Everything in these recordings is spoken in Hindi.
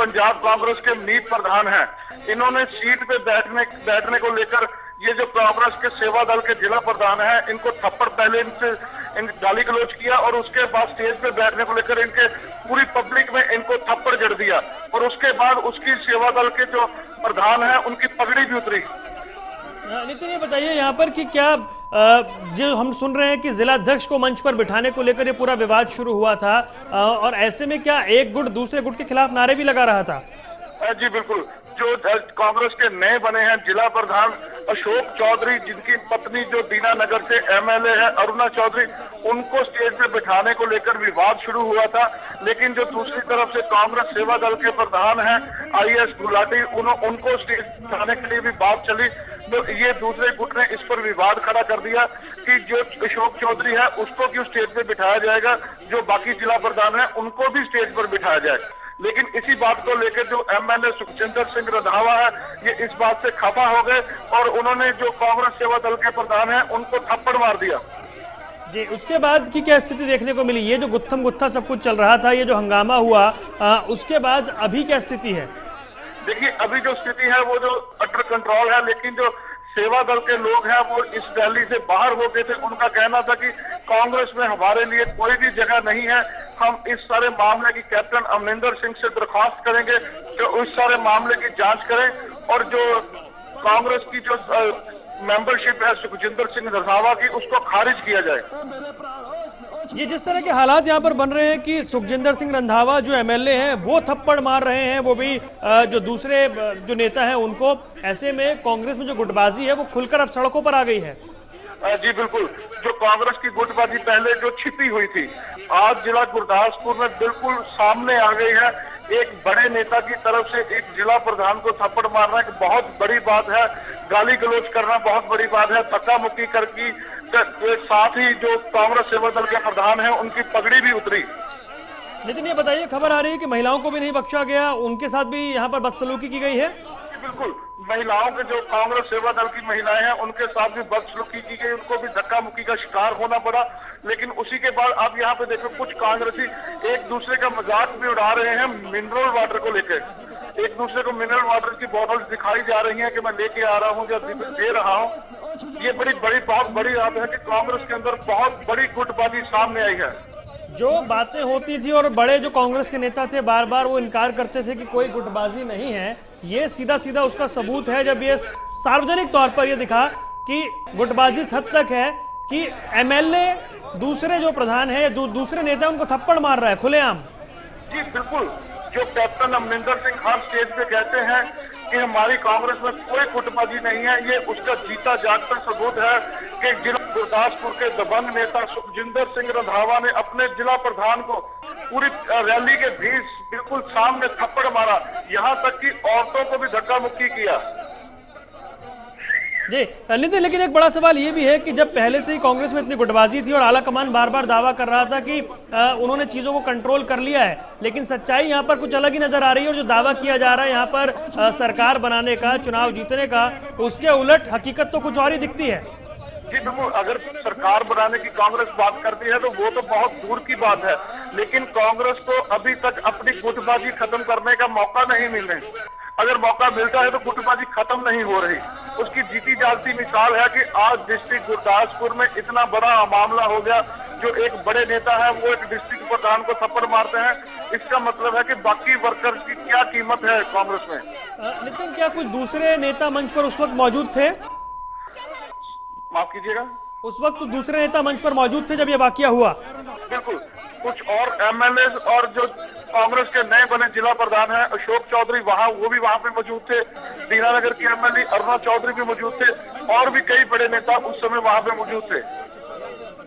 पंजाब कांग्रेस के मीत प्रधान हैं, इन्होंने सीट पे बैठने को लेकर ये जो कांग्रेस के सेवा दल के जिला प्रधान हैं, इनको थप्पड़ पहले इनसे गाली गलौज किया और उसके बाद स्टेज पे बैठने को लेकर इनके पूरी पब्लिक में इनको थप्पड़ जड़ दिया और उसके बाद उसकी सेवा दल के जो प्रधान हैं उनकी पगड़ी भी उतरी। नितिन, ये बताइए यहाँ पर कि क्या जो हम सुन रहे हैं कि जिला अध्यक्ष को मंच पर बिठाने को लेकर ये पूरा विवाद शुरू हुआ था और ऐसे में क्या एक गुट दूसरे गुट के खिलाफ नारे भी लगा रहा था? जी बिल्कुल, जो कांग्रेस के नए बने हैं जिला प्रधान अशोक चौधरी, जिनकी पत्नी जो दीनानगर से एमएलए है अरुणा चौधरी, उनको स्टेज पे बिठाने को लेकर विवाद शुरू हुआ था। लेकिन जो दूसरी तरफ से कांग्रेस सेवा दल के प्रधान हैं आईएस गुलाटी, उनको स्टेज बिठाने के लिए भी बात चली, तो ये दूसरे गुट ने इस पर विवाद खड़ा कर दिया कि जो अशोक चौधरी है उसको क्यों स्टेज पे बिठाया जाएगा, जो बाकी जिला प्रधान है उनको भी स्टेज पर बिठाया जाए। लेकिन इसी बात को लेकर जो एमएलए सुखजिंदर सिंह रंधावा है, ये इस बात से खफा हो गए और उन्होंने जो कांग्रेस सेवा दल के प्रधान है उनको थप्पड़ मार दिया। जी, उसके बाद की क्या स्थिति देखने को मिली? ये जो गुत्थम गुत्था सब कुछ चल रहा था, ये जो हंगामा हुआ, उसके बाद अभी क्या स्थिति है? देखिए, अभी जो स्थिति है वो जो अंडर कंट्रोल है, लेकिन जो सेवा दल के लोग हैं वो इस रैली से बाहर हो गए थे। उनका कहना था कि कांग्रेस में हमारे लिए कोई भी जगह नहीं है, हम इस सारे मामले की कैप्टन अमरिंदर सिंह से दरख्वास्त करेंगे कि उस सारे मामले की जांच करें और जो कांग्रेस की जो मेंबरशिप है सुखजिंदर सिंह रंधावा की, उसको खारिज किया जाए। ये जिस तरह के हालात यहाँ पर बन रहे हैं कि सुखजिंदर सिंह रंधावा जो एमएलए हैं वो थप्पड़ मार रहे हैं, वो भी जो दूसरे जो नेता हैं उनको, ऐसे में कांग्रेस में जो गुटबाजी है वो खुलकर अब सड़कों पर आ गई है। जी बिल्कुल, जो कांग्रेस की गुटबाजी पहले जो छिपी हुई थी, आज जिला गुरदासपुर में बिल्कुल सामने आ गई है। एक बड़े नेता की तरफ से एक जिला प्रधान को थप्पड़ मारना एक बहुत बड़ी बात है, गाली गलौज करना बहुत बड़ी बात है, धक्का मुक्की करके साथ ही जो कांग्रेस सेवा दल के प्रधान है उनकी पगड़ी भी उतरी। लेकिन ये बताइए, खबर आ रही है कि महिलाओं को भी नहीं बख्शा गया, उनके साथ भी यहाँ पर बदसलूकी की गई है? बिल्कुल, महिलाओं के जो कांग्रेस सेवा दल की महिलाएं हैं उनके साथ भी बदसलूकी की गई, उनको भी धक्का मुक्की का शिकार होना पड़ा। लेकिन उसी के बाद आप यहाँ पे देखो कुछ कांग्रेसी एक दूसरे का मजाक भी उड़ा रहे हैं मिनरल वाटर को लेकर। एक दूसरे को मिनरल वाटर की बोतल दिखाई जा रही है कि मैं लेके आ रहा हूँ या दे रहा हूँ। ये बहुत बड़ी बात है कि कांग्रेस के अंदर बहुत बड़ी गुटबाजी सामने आई है। जो बातें होती थी और बड़े जो कांग्रेस के नेता थे बार बार वो इनकार करते थे कि कोई गुटबाजी नहीं है, ये सीधा सीधा उसका सबूत है जब ये सार्वजनिक तौर पर ये दिखा कि गुटबाजी इस हद तक है कि एमएलए दूसरे जो प्रधान है दूसरे नेता उनको थप्पड़ मार रहा है खुलेआम। जी बिल्कुल, जो कैप्टन अमरिंदर सिंह हर स्टेज पे कहते हैं कि हमारी कांग्रेस में कोई गुटबाजी नहीं है, ये उसका जीता जागता सबूत है कि जिला गुरदासपुर के दबंग नेता सुखजिंदर सिंह रंधावा ने अपने जिला प्रधान को पूरी रैली के बीच बिल्कुल सामने थप्पड़ मारा, यहाँ तक कि औरतों को भी धक्का मुक्की किया। जी नितिन, लेकिन एक बड़ा सवाल ये भी है कि जब पहले से ही कांग्रेस में इतनी गुटबाजी थी और आला कमान बार बार दावा कर रहा था कि उन्होंने चीजों को कंट्रोल कर लिया है, लेकिन सच्चाई यहाँ पर कुछ अलग ही नजर आ रही है और जो दावा किया जा रहा है यहाँ पर सरकार बनाने का, चुनाव जीतने का, उसके उलट हकीकत तो कुछ और ही दिखती है। जी बिल्कुल, अगर सरकार बनाने की कांग्रेस बात करती है तो वो तो बहुत दूर की बात है, लेकिन कांग्रेस को अभी तक अपनी गुटबाजी खत्म करने का मौका नहीं मिल रहा। अगर मौका मिलता है तो गुटबाजी खत्म नहीं हो रही। उसकी जीती जागती मिसाल है कि आज डिस्ट्रिक्ट गुरदासपुर में इतना बड़ा मामला हो गया, जो एक बड़े नेता है वो एक डिस्ट्रिक्ट प्रधान को थप्पड़ मारते हैं। इसका मतलब है कि बाकी वर्कर्स की क्या कीमत है कांग्रेस में। लेकिन क्या कुछ दूसरे नेता मंच पर उस वक्त मौजूद थे? माफ कीजिएगा, उस वक्त तो दूसरे नेता मंच पर मौजूद थे जब यह वाकया हुआ? बिल्कुल, कुछ और एमएलए और जो कांग्रेस के नए बने जिला प्रधान हैं अशोक चौधरी, वो भी वहां पे मौजूद थे। दीनानगर की एमएलए अरुणा चौधरी भी मौजूद थे और भी कई बड़े नेता उस समय वहां पे मौजूद थे।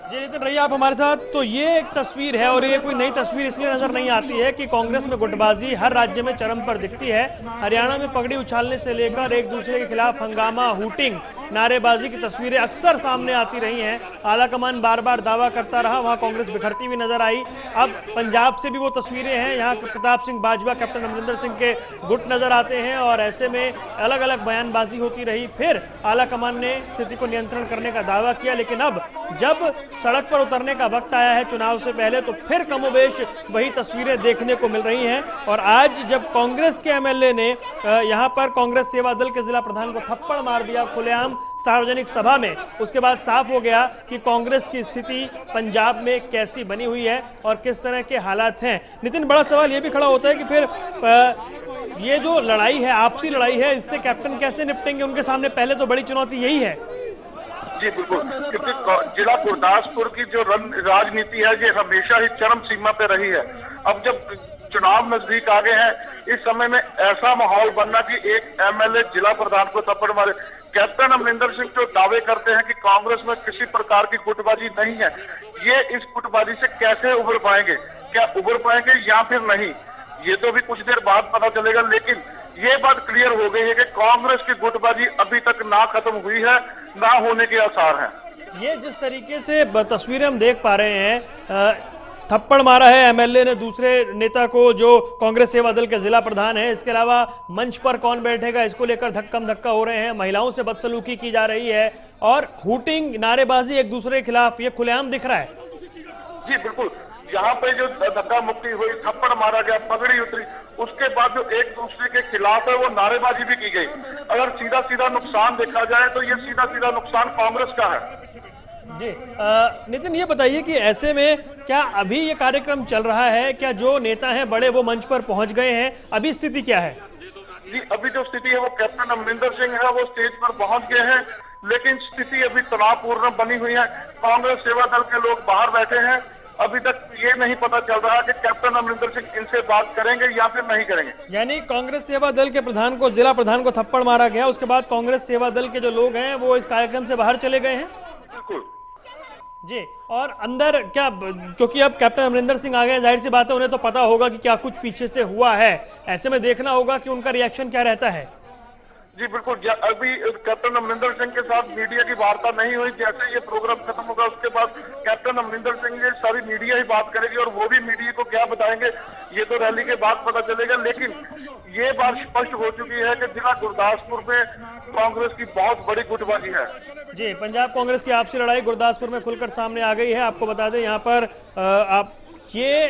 जी नितिन, रहिए आप हमारे साथ। तो ये एक तस्वीर है और ये कोई नई तस्वीर इसलिए नजर नहीं आती है कि कांग्रेस में गुटबाजी हर राज्य में चरम पर दिखती है। हरियाणा में पगड़ी उछालने से लेकर एक दूसरे के खिलाफ हंगामा, हूटिंग, नारेबाजी की तस्वीरें अक्सर सामने आती रही हैं। आलाकमान बार बार दावा करता रहा, वहां कांग्रेस बिखरती हुई नजर आई। अब पंजाब से भी वो तस्वीरें हैं, यहाँ प्रताप सिंह बाजवा, कैप्टन अमरिंदर सिंह के गुट नजर आते हैं और ऐसे में अलग अलग बयानबाजी होती रही। फिर आलाकमान ने स्थिति को नियंत्रण करने का दावा किया, लेकिन अब जब सड़क पर उतरने का वक्त आया है चुनाव से पहले, तो फिर कमोबेश वही तस्वीरें देखने को मिल रही हैं। और आज जब कांग्रेस के एमएलए ने यहां पर कांग्रेस सेवा दल के जिला प्रधान को थप्पड़ मार दिया खुलेआम सार्वजनिक सभा में, उसके बाद साफ हो गया कि कांग्रेस की स्थिति पंजाब में कैसी बनी हुई है और किस तरह के हालात हैं। नितिन, बड़ा सवाल यह भी खड़ा होता है कि फिर ये जो लड़ाई है, आपसी लड़ाई है, इससे कैप्टन कैसे निपटेंगे? उनके सामने पहले तो बड़ी चुनौती यही है। जी बिल्कुल, क्योंकि जिला गुरदासपुर की जो राजनीति है ये हमेशा ही चरम सीमा पे रही है। अब जब चुनाव नजदीक आ गए हैं, इस समय में ऐसा माहौल बनना कि एक एमएलए जिला प्रधान को थप्पड़ मारे। कैप्टन अमरिंदर सिंह जो दावे करते हैं कि कांग्रेस में किसी प्रकार की गुटबाजी नहीं है, ये इस गुटबाजी से कैसे उभर पाएंगे? क्या उभर पाएंगे या फिर नहीं, ये तो भी कुछ देर बाद पता चलेगा। लेकिन ये बात क्लियर हो गई है कि कांग्रेस की गुटबाजी अभी तक ना खत्म हुई है, ना होने के आसार हैं। ये जिस तरीके से तस्वीरें हम देख पा रहे हैं, थप्पड़ मारा है एमएलए ने दूसरे नेता को जो कांग्रेस सेवा दल के जिला प्रधान है। इसके अलावा मंच पर कौन बैठेगा, इसको लेकर धक्कम धक्का हो रहे हैं, महिलाओं से बदसलूकी की जा रही है और हूटिंग, नारेबाजी एक दूसरे के खिलाफ, ये खुलेआम दिख रहा है। जी बिल्कुल, यहाँ पे जो धक्का मुक्की हुई, थप्पड़ मारा गया, पगड़ी उतरी, उसके बाद जो एक दूसरे के खिलाफ है वो नारेबाजी भी की गई। अगर सीधा सीधा नुकसान देखा जाए तो ये सीधा सीधा नुकसान कांग्रेस का है। जी नितिन, ये बताइए कि ऐसे में क्या अभी ये कार्यक्रम चल रहा है, क्या जो नेता हैं बड़े वो मंच पर पहुंच गए हैं, अभी स्थिति क्या है? जी अभी जो स्थिति है वो कैप्टन अमरिंदर सिंह है वो स्टेज पर पहुंच गए हैं, लेकिन स्थिति अभी तनावपूर्ण बनी हुई है। कांग्रेस सेवा दल के लोग बाहर बैठे हैं। अभी तक ये नहीं पता चल रहा कि कैप्टन अमरिंदर सिंह इनसे बात करेंगे या फिर नहीं करेंगे। यानी कांग्रेस सेवा दल के प्रधान को, जिला प्रधान को थप्पड़ मारा गया, उसके बाद कांग्रेस सेवा दल के जो लोग हैं वो इस कार्यक्रम से बाहर चले गए हैं। बिल्कुल जी, और अंदर क्या, क्योंकि अब कैप्टन अमरिंदर सिंह आ गए, जाहिर सी बात है उन्हें तो पता होगा कि क्या कुछ पीछे से हुआ है, ऐसे में देखना होगा कि उनका रिएक्शन क्या रहता है। जी बिल्कुल, अभी कैप्टन अमरिंदर सिंह के साथ मीडिया की वार्ता नहीं हुई। जैसे ये प्रोग्राम खत्म होगा उसके बाद कैप्टन अमरिंदर सिंह ये सारी मीडिया ही बात करेगी और वो भी मीडिया को क्या बताएंगे ये तो रैली के बाद पता चलेगा। लेकिन ये बात स्पष्ट हो चुकी है कि जिला गुरदासपुर में कांग्रेस की बहुत बड़ी गुटबाजी है। जी, पंजाब कांग्रेस की आपसी लड़ाई गुरदासपुर में खुलकर सामने आ गई है। आपको बता दें यहाँ पर आप ये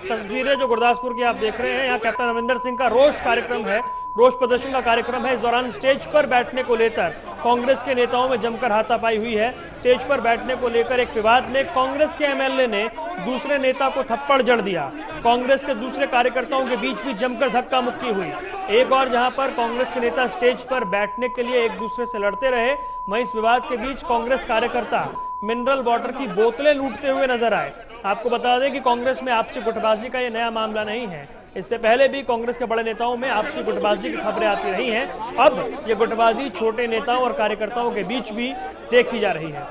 तस्वीरें जो गुरदासपुर की आप देख रहे हैं, यहाँ कैप्टन अमरिंदर सिंह का रोष कार्यक्रम है, रोष प्रदर्शन का कार्यक्रम है। इस दौरान स्टेज पर बैठने को लेकर कांग्रेस के नेताओं में जमकर हाथापाई हुई है। स्टेज पर बैठने को लेकर एक विवाद में कांग्रेस के एमएलए ने दूसरे नेता को थप्पड़ जड़ दिया। कांग्रेस के दूसरे कार्यकर्ताओं के बीच भी जमकर धक्का मुक्की हुई। एक और जहां पर कांग्रेस के नेता स्टेज पर बैठने के लिए एक दूसरे से लड़ते रहे, वहीं इस विवाद के बीच कांग्रेस कार्यकर्ता मिनरल वाटर की बोतलें लूटते हुए नजर आए। आपको बता दें कि कांग्रेस में आपसी गुटबाजी का यह नया मामला नहीं है। इससे पहले भी कांग्रेस के बड़े नेताओं में आपसी गुटबाजी की खबरें आती रही हैं। अब ये गुटबाजी छोटे नेताओं और कार्यकर्ताओं के बीच भी देखी जा रही है।